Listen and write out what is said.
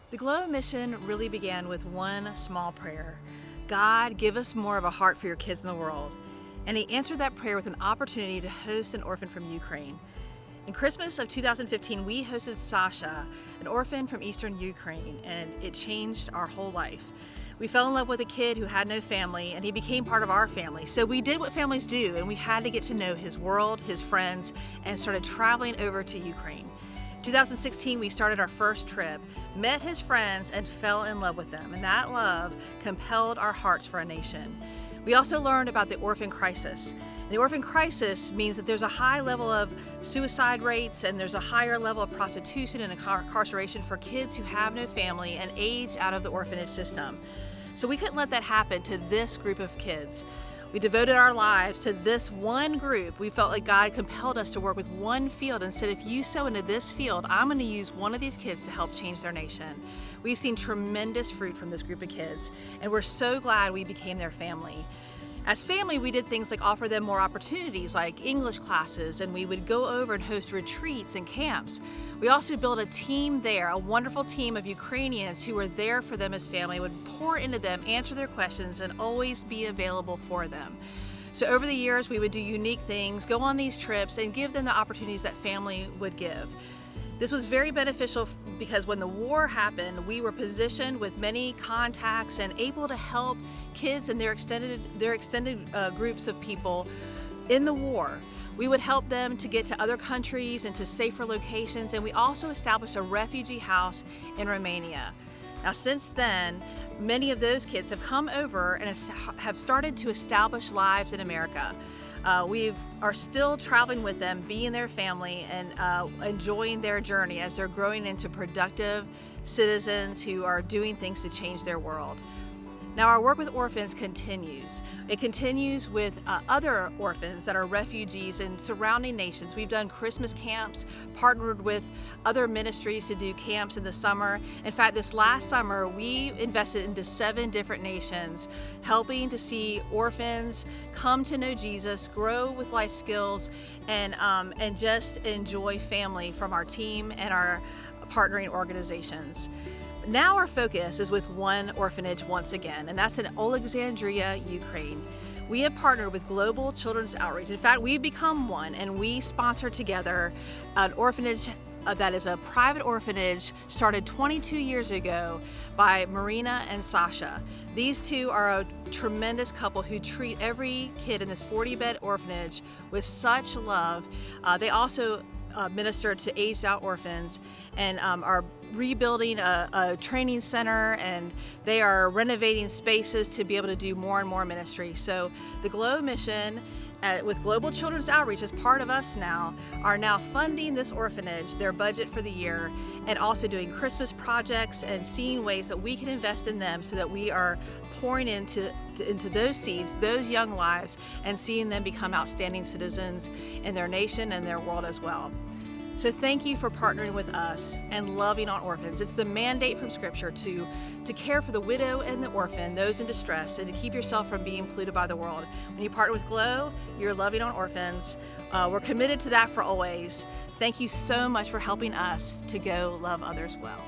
The Glow mission really began with one small prayer. God, give us more of a heart for your kids in the world. And he answered that prayer with an opportunity to host an orphan from Ukraine. In Christmas of 2015, we hosted Sasha, an orphan from Eastern Ukraine, and it changed our whole life. We fell in love with a kid who had no family, and he became part of our family. So we did what families do, and we had to get to know his world, his friends, and started traveling over to Ukraine. 2016, we started our first trip, met his friends, and fell in love with them. And that love compelled our hearts for a nation. We also learned about the orphan crisis. The orphan crisis means that there's a high level of suicide rates and there's a higher level of prostitution and incarceration for kids who have no family and age out of the orphanage system. So we couldn't let that happen to this group of kids. We devoted our lives to this one group. We felt like God compelled us to work with one field and said, if you sow into this field, I'm going to use one of these kids to help change their nation. We've seen tremendous fruit from this group of kids, and we're so glad we became their family. As family, we did things like offer them more opportunities like English classes, and we would go over and host retreats and camps. We also built a team there, a wonderful team of Ukrainians who were there for them as family, would pour into them, answer their questions, and always be available for them. So over the years, we would do unique things, go on these trips, and give them the opportunities that family would give. This was very beneficial because when the war happened, we were positioned with many contacts and able to help kids and their extended groups of people in the war. We would help them to get to other countries and to safer locations, and we also established a refugee house in Romania. Now, since then, many of those kids have come over and have started to establish lives in America. We are still traveling with them, being their family, and enjoying their journey as they're growing into productive citizens who are doing things to change their world. Now, our work with orphans continues. It continues with other orphans that are refugees in surrounding nations. We've done Christmas camps, partnered with other ministries to do camps in the summer. In fact, this last summer, we invested into 7 different nations, helping to see orphans come to know Jesus, grow with life skills, and just enjoy family from our team and our partnering organizations. Now our focus is with one orphanage once again, and that's in Alexandria, Ukraine. We have partnered with Global Children's Outreach. In fact, we've become one, and we sponsor together an orphanage that is a private orphanage started 22 years ago by Marina and Sasha. These two are a tremendous couple who treat every kid in this 40-bed orphanage with such love. They also minister to aged out orphans and are rebuilding a training center, and they are renovating spaces to be able to do more and more ministry. So the Glow mission with Global Children's Outreach as part of us now are now funding this orphanage, their budget for the year, and also doing Christmas projects and seeing ways that we can invest in them so that we are pouring into those seeds, those young lives, and seeing them become outstanding citizens in their nation and their world as well. So thank you for partnering with us and loving on orphans. It's the mandate from Scripture to care for the widow and the orphan, those in distress, and to keep yourself from being polluted by the world. When you partner with Glow, you're loving on orphans. We're committed to that for always. Thank you so much for helping us to go love others well.